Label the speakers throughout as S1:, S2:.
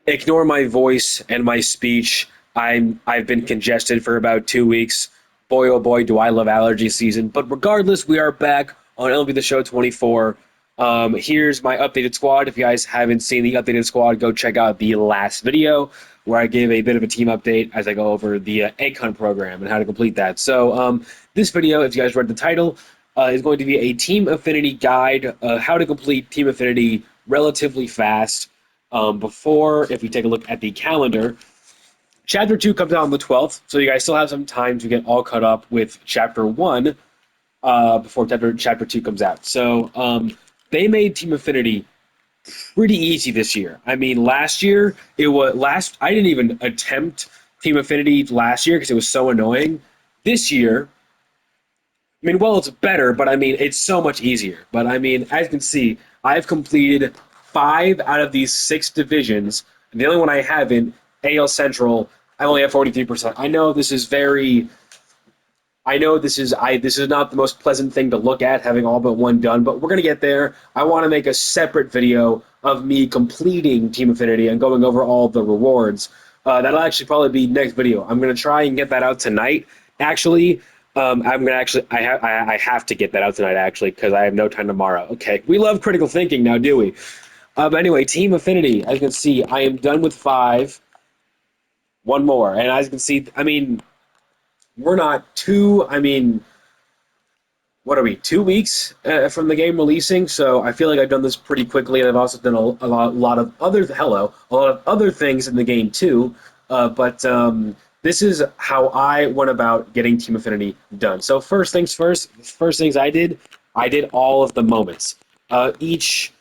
S1: Ignore my voice and my speech. I've been congested for about 2 weeks. Boy oh boy, do I love allergy season. But regardless, we are back on MLB The Show 24. Here's my updated squad. If you guys haven't seen the updated squad, go check out the last video where I give a bit of a team update as I go over the egg hunt program and how to complete that. So this video, if you guys read the title, is going to be a Team Affinity guide, how to complete Team Affinity relatively fast. If we take a look at the calendar, Chapter 2 comes out on the 12th, so you guys still have some time to get all caught up with Chapter 1 before chapter 2 comes out. So they made Team Affinity pretty easy this year. I mean, last year, I didn't even attempt Team Affinity last year because it was so annoying. This year, I mean, well, it's better, but I mean, it's so much easier. But I mean, as you can see, I've completed 5 out of these 6 divisions. And the only one I haven't, AL Central, I only have 43%. I know this is not the most pleasant thing to look at, having all but one done, but we're gonna get there. I want to make a separate video of me completing Team Affinity and going over all the rewards. That'll actually probably be next video. I'm gonna try and get that out tonight. Actually, I have to get that out tonight actually because I have no time tomorrow. Okay, we love critical thinking now, do we? But anyway, Team Affinity. As you can see, I am done with 5. One more, and as you can see, I mean, we're not too. I mean, what are we? 2 weeks from the game releasing, so I feel like I've done this pretty quickly, and I've also done a lot of other things in the game too. But this is how I went about getting Team Affinity done. So first things first. First things I did all of the moments. Each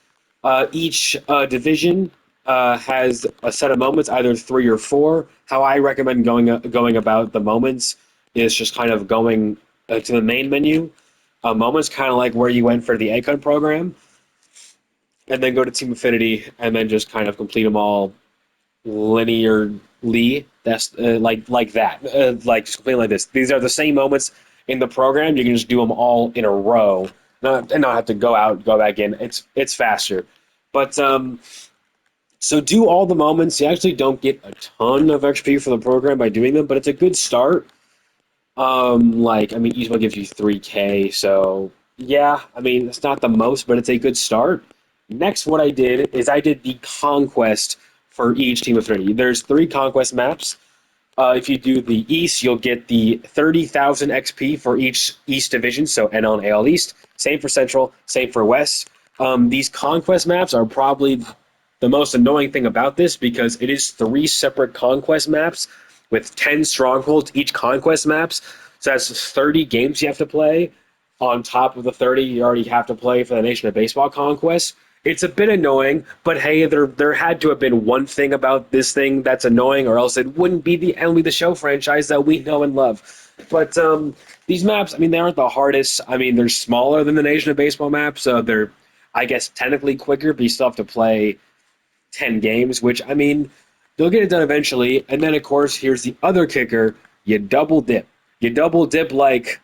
S1: division has a set of moments, either 3 or 4. How I recommend going about the moments is just kind of going to the main menu. Moments kind of like where you went for the egg hunt program, and then go to Team Affinity, and then just kind of complete them all linearly. That's like that, like just complete like this. These are the same moments in the program. You can just do them all in a row, and not have to go back in. It's faster, but. So do all the moments. You actually don't get a ton of XP for the program by doing them, but it's a good start. I mean, each one gives you 3K, so yeah, I mean, it's not the most, but it's a good start. Next, what I did is I did the conquest for each team of 30. There's 3 conquest maps. If you do the East, you'll get the 30,000 XP for each East division, so NL and AL East. Same for Central, same for West. These conquest maps are probably the most annoying thing about this because it is 3 separate conquest maps with 10 strongholds each conquest maps. So that's 30 games you have to play on top of the 30 you already have to play for the Nation of Baseball conquest. It's a bit annoying, but hey, there had to have been one thing about this thing that's annoying, or else it wouldn't be the MLB The Show franchise that we know and love. But these maps, I mean, they aren't the hardest. I mean, they're smaller than the Nation of Baseball maps, so they're, I guess, technically quicker, but you still have to play 10 games, which, I mean, you'll get it done eventually. And then, of course, here's the other kicker. You double dip. You double dip like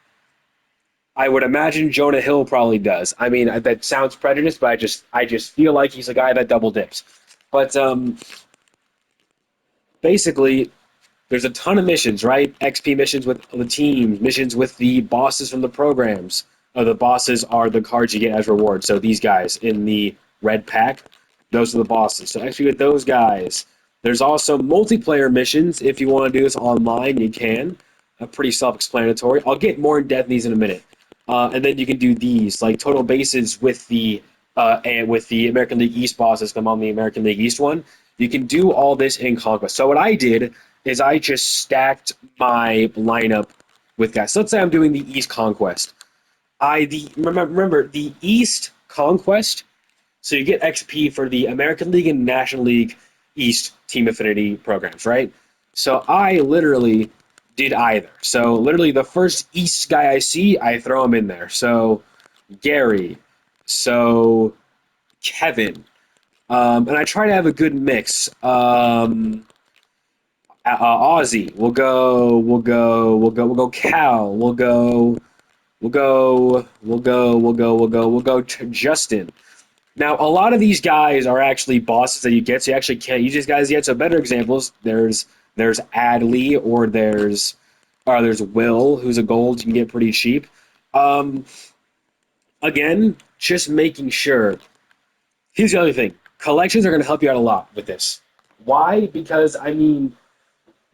S1: I would imagine Jonah Hill probably does. I mean, that sounds prejudiced, but I just feel like he's a guy that double dips. But basically, there's a ton of missions, right? XP missions with the team, missions with the bosses from the programs. The bosses are the cards you get as rewards. So these guys in the red pack, those are the bosses. So XP with those guys. There's also multiplayer missions. If you want to do this online, you can. Pretty self-explanatory. I'll get more in depth in these in a minute. And then you can do these, like total bases with the American League East bosses come on the American League East one. You can do all this in Conquest. So what I did is I just stacked my lineup with guys. So let's say I'm doing the East Conquest. Remember the East Conquest. So you get XP for the American League and National League East Team Affinity programs, right? So I literally did either. So literally the first East guy I see, I throw him in there. So Gary, so Kevin, and I try to have a good mix. Aussie, we'll go Cal, we'll go Justin. Now, a lot of these guys are actually bosses that you get, so you actually can't use these guys yet. So better examples, there's Adley or there's Will, who's a gold you can get pretty cheap. Um, Again, just making sure. Here's the other thing: collections are going to help you out a lot with this. Why? Because I mean,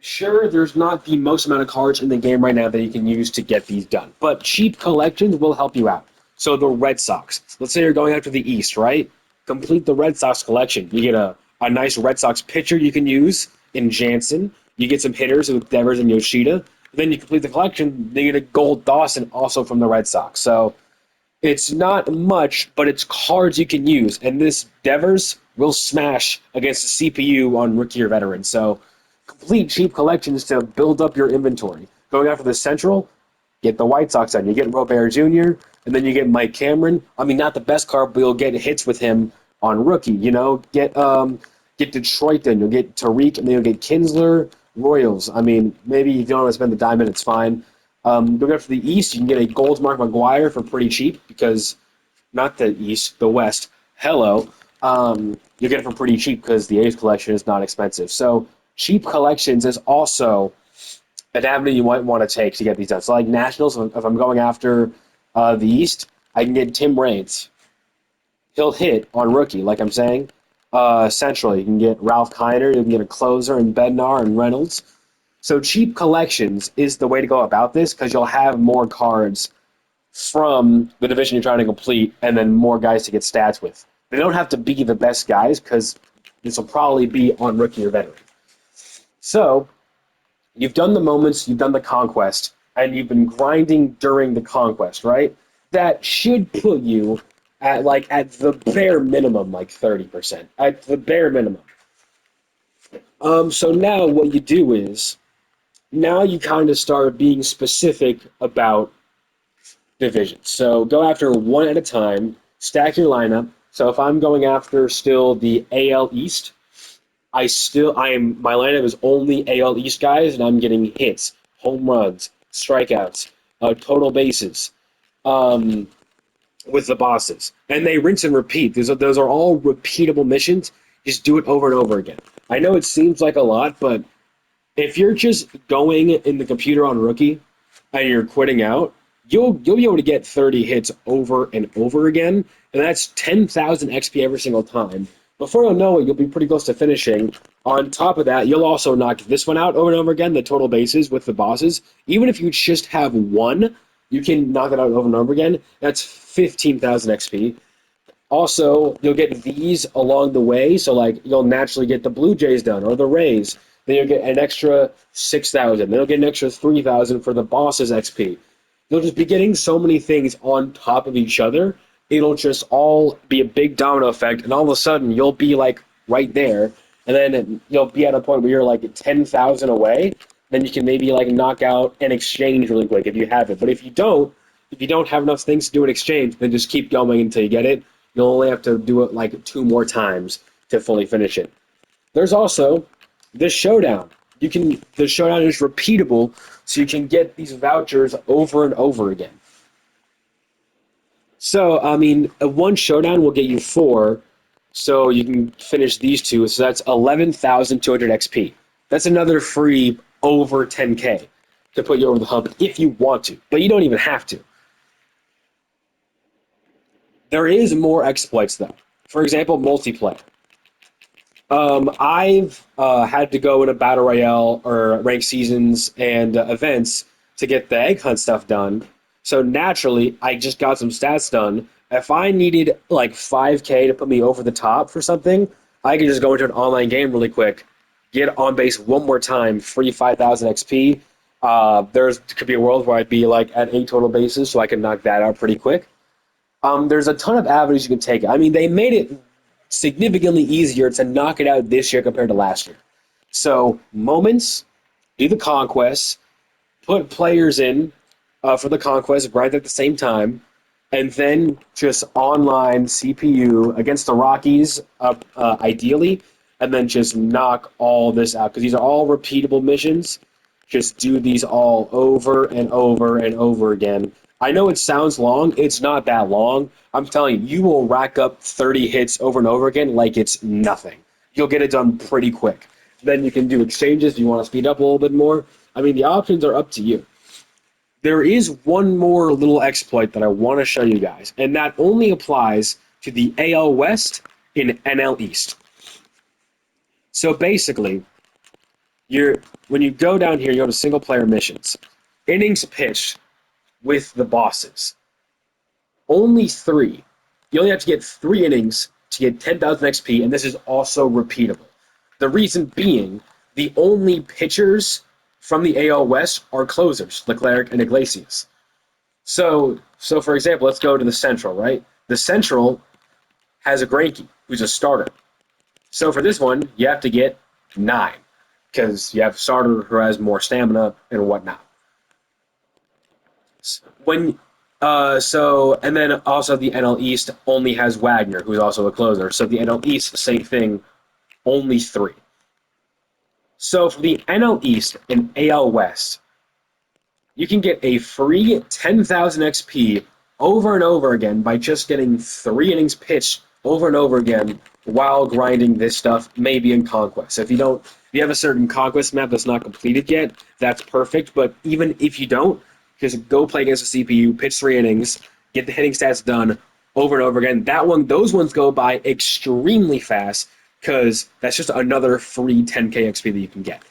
S1: sure, there's not the most amount of cards in the game right now that you can use to get these done, but cheap collections will help you out. So the Red Sox, let's say you're going after the East, right? Complete the Red Sox collection. You get a nice Red Sox pitcher you can use in Jansen. You get some hitters with Devers and Yoshida. Then you complete the collection. Then you get a gold Dawson also from the Red Sox. So it's not much, but it's cards you can use. And this Devers will smash against the CPU on rookie or veteran. So complete cheap collections to build up your inventory. Going after the Central, get the White Sox on. You get Robert Jr., and then you get Mike Cameron. I mean, not the best card, but you'll get hits with him on rookie. Get Detroit then. You'll get Tariq, and then you'll get Kinsler, Royals. I mean, maybe if you don't want to spend the diamond, it's fine. Going after the East, you can get a Gold Mark McGuire for pretty cheap because not the East, the West. Hello. You get it for pretty cheap because the A's collection is not expensive. So cheap collections is also an avenue you might want to take to get these done. So like Nationals, if I'm going after the East, I can get Tim Raines. He'll hit on rookie, like I'm saying. Central, you can get Ralph Kiner, you can get a closer in Bednar and Reynolds. So cheap collections is the way to go about this because you'll have more cards from the division you're trying to complete and then more guys to get stats with. They don't have to be the best guys because this will probably be on rookie or veteran. So you've done the moments, you've done the conquest, and you've been grinding during the conquest, right? That should put you at the bare minimum, like 30%. At the bare minimum. So now what you do is now you kind of start being specific about divisions. So go after one at a time, stack your lineup. So if I'm going after still the AL East, my lineup is only AL East guys, and I'm getting hits, home runs, strikeouts, total bases with the bosses, and they rinse and repeat. Those are all repeatable missions. Just do it over and over again. I know it seems like a lot, but if you're just going in the computer on rookie and you're quitting out, you'll be able to get 30 hits over and over again, and that's 10,000 XP every single time. Before you'll know it, you'll be pretty close to finishing. On top of that, you'll also knock this one out over and over again, the total bases with the bosses. Even if you just have one, you can knock it out over and over again. That's 15,000 XP. Also, you'll get these along the way, so like you'll naturally get the Blue Jays done or the Rays. Then you'll get an extra 6,000. Then you'll get an extra 3,000 for the bosses XP. You'll just be getting so many things on top of each other. It'll just all be a big domino effect, and all of a sudden you'll be like right there, and then you'll be at a point where you're like 10,000 away. Then you can maybe like knock out an exchange really quick if you have it. But if you don't have enough things to do an exchange, then just keep going until you get it. You'll only have to do it like 2 more times to fully finish it. There's also this showdown. The showdown is repeatable, so you can get these vouchers over and over again. So, I mean, one showdown will get you four, so you can finish these two. So that's 11,200 XP. That's another free over 10K to put you over the hump if you want to, but you don't even have to. There is more exploits, though. For example, multiplayer. I've had to go in a battle royale or rank seasons and events to get the egg hunt stuff done. So naturally, I just got some stats done. If I needed like 5K to put me over the top for something, I could just go into an online game really quick, get on base one more time, free 5,000 XP. There's could be a world where I'd be like at 8 total bases, so I can knock that out pretty quick. There's a ton of avenues you can take. I mean, they made it significantly easier to knock it out this year compared to last year. So moments, do the conquests, put players in for the conquest right at the same time, and then just online CPU against the Rockies, ideally, and then just knock all this out because these are all repeatable missions. Just do these all over and over and over again, I know it sounds long. It's not that long. I'm telling you, you will rack up 30 hits over and over again like it's nothing. You'll get it done pretty quick. Then you can do exchanges if you want to speed up a little bit more. I mean, the options are up to you. There is one more little exploit that I want to show you guys, and that only applies to the AL West and NL East. So basically, you're when you go down here, you go to single player missions, innings pitched with the bosses. Only three. You only have to get 3 innings to get 10,000 XP, and this is also repeatable. The reason being, the only pitchers from the AL West are closers, Leclerc and Iglesias. So for example, let's go to the Central, right? The Central has a Greinke, who's a starter. So for this one, you have to get 9, because you have a starter who has more stamina and whatnot. When and then also the NL East only has Wagner, who's also a closer. So the NL East, same thing, only 3. So for the NL East and AL West, you can get a free 10,000 XP over and over again by just getting 3 innings pitched over and over again while grinding this stuff, maybe in Conquest. So if you have a certain Conquest map that's not completed yet, that's perfect. But even if you don't, just go play against the CPU, pitch 3 innings, get the hitting stats done over and over again. Those ones go by extremely fast because that's just another free 10k XP that you can get.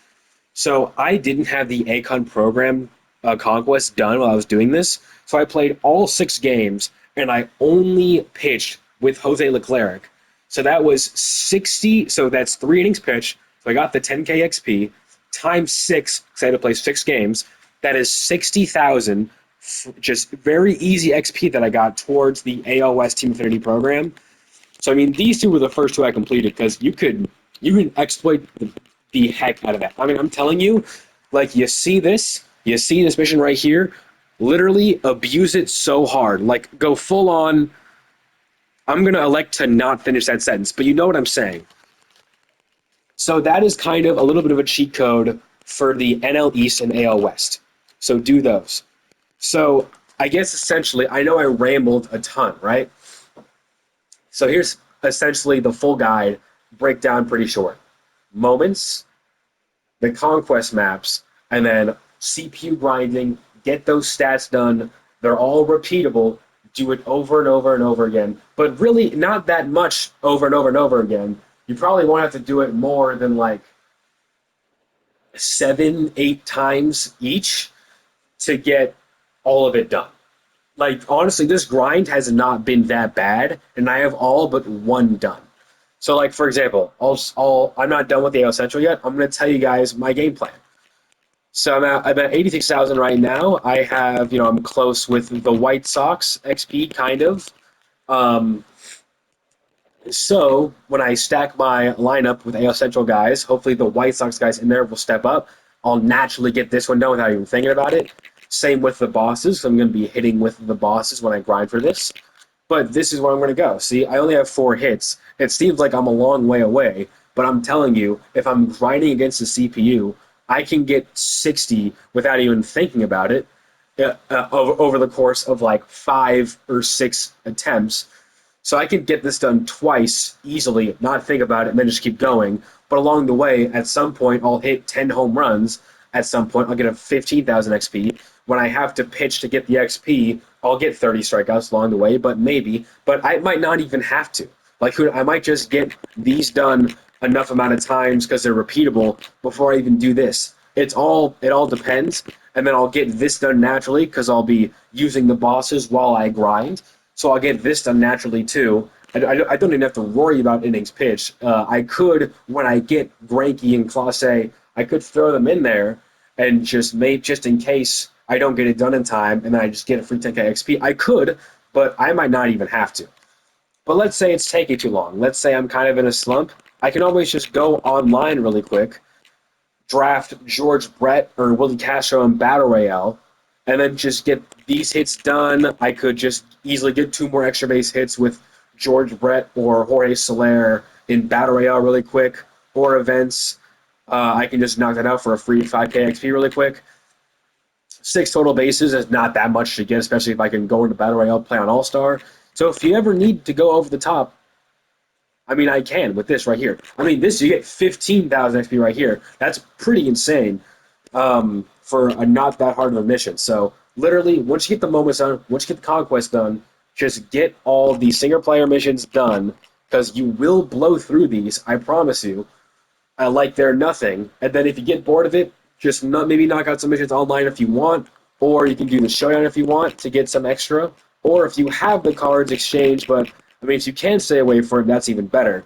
S1: So I didn't have the Acon program Conquest done while I was doing this. So I played all 6 games, and I only pitched with Jose Leclerc. So that was 60. So that's 3 innings pitched. So I got the 10k XP times 6, because I had to play 6 games. That is 60,000, just very easy XP that I got towards the AL West Team Affinity program. So I mean, these 2 were the first 2 I completed because you can exploit the heck out of that. I mean, I'm telling you, like you see this mission right here, literally abuse it so hard, like go full on. I'm gonna elect to not finish that sentence, but you know what I'm saying. So that is kind of a little bit of a cheat code for the NL East and AL West. So do those. So I guess essentially, I know I rambled a ton, right? So here's essentially the full guide, breakdown pretty short. Moments, the conquest maps, and then CPU grinding, get those stats done. They're all repeatable. Do it over and over and over again. But really, not that much over and over and over again. You probably won't have to do it more than like 7, 8 times each to get all of it done. Like, honestly, this grind has not been that bad, and I have all but 1 done. So, like, for example, I'm not done with the AL Central yet. I'm going to tell you guys my game plan. So I'm at 86,000 right now. I have, I'm close with the White Sox XP, kind of. Um, so when I stack my lineup with AL Central guys, hopefully the White Sox guys in there will step up. I'll naturally get this one done without even thinking about it. Same with the bosses. So I'm going to be hitting with the bosses when I grind for this. But this is where I'm going to go. See, I only have 4 hits. It seems like I'm a long way away, but I'm telling you, if I'm grinding against the CPU, I can get 60 without even thinking about it over the course of like 5 or 6 attempts. So I could get this done twice easily, not think about it, and then just keep going. But along the way, at some point, I'll hit 10 home runs. At some point, I'll get a 15,000 XP. When I have to pitch to get the XP, I'll get 30 strikeouts along the way, but maybe. But I might not even have to. Like, I might just get these done enough amount of times because they're repeatable before I even do this. It all depends. And then I'll get this done naturally because I'll be using the bosses while I grind. So I'll get this done naturally too. I don't even have to worry about innings pitched. I could, when I get Greinke and Clase, I could throw them in there and just in case I don't get it done in time and then I just get a free 10k XP. I could, but I might not even have to. But let's say it's taking too long. Let's say I'm kind of in a slump. I can always just go online really quick, draft George Brett or Willie Castro in Battle Royale, and then just get these hits done. I could just easily get 2 more extra base hits with George Brett or Jorge Soler in Battle Royale really quick, or events. I can just knock that out for a free 5k XP really quick. 6 total bases is not that much to get, especially if I can go into Battle Royale, play on All-Star. So if you ever need to go over the top, I mean, I can with this right here. I mean, this, you get 15,000 XP right here. That's pretty insane for a not that hard of a mission. So literally, once you get the moments done, once you get the conquest done, just get all the single player missions done because you will blow through these. I promise you. Like they're nothing. And then if you get bored of it, just not, maybe knock out some missions online if you want, or you can do the showdown if you want to get some extra. Or if you have the cards exchange, but I mean, if you can stay away from it, that's even better.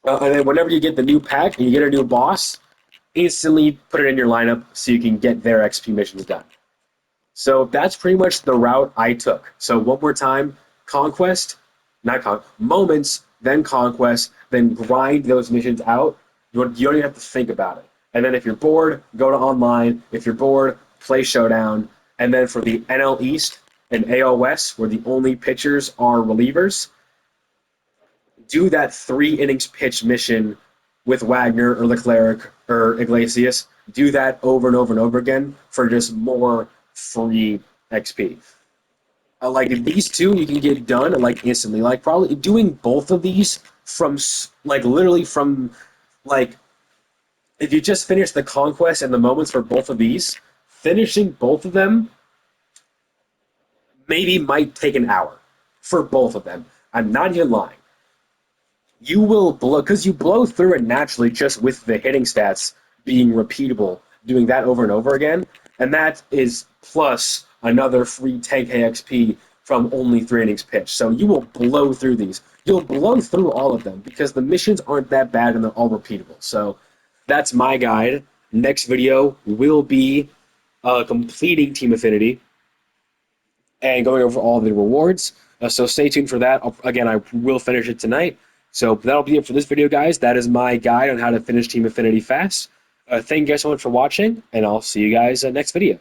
S1: And then whenever you get the new pack and you get a new boss, instantly put it in your lineup so you can get their XP missions done. So that's pretty much the route I took. So one more time, conquest, not con, moments, then conquest, then grind those missions out. You don't even have to think about it. And then if you're bored, go to online. If you're bored, play showdown. And then for the NL East and AL West, where the only pitchers are relievers, do that 3 innings pitch mission with Wagner or Leclerc or Iglesias. Do that over and over and over again for just more free XP. Like these two, you can get done like instantly. Like probably doing both of these from like literally from like if you just finish the conquest and the moments for both of these, finishing both of them maybe might take an hour for both of them. I'm not even lying. You will blow because you blow through it naturally just with the hitting stats being repeatable, doing that over and over again, and that is plus another free 10k XP from only 3 innings pitched. So you will blow through these. You'll blow through all of them because the missions aren't that bad and they're all repeatable. So that's my guide. Next video will be completing Team Affinity and going over all the rewards. So stay tuned for that. Again, I will finish it tonight. So that'll be it for this video, guys. That is my guide on how to finish Team Affinity fast. Thank you guys so much for watching, and I'll see you guys next video.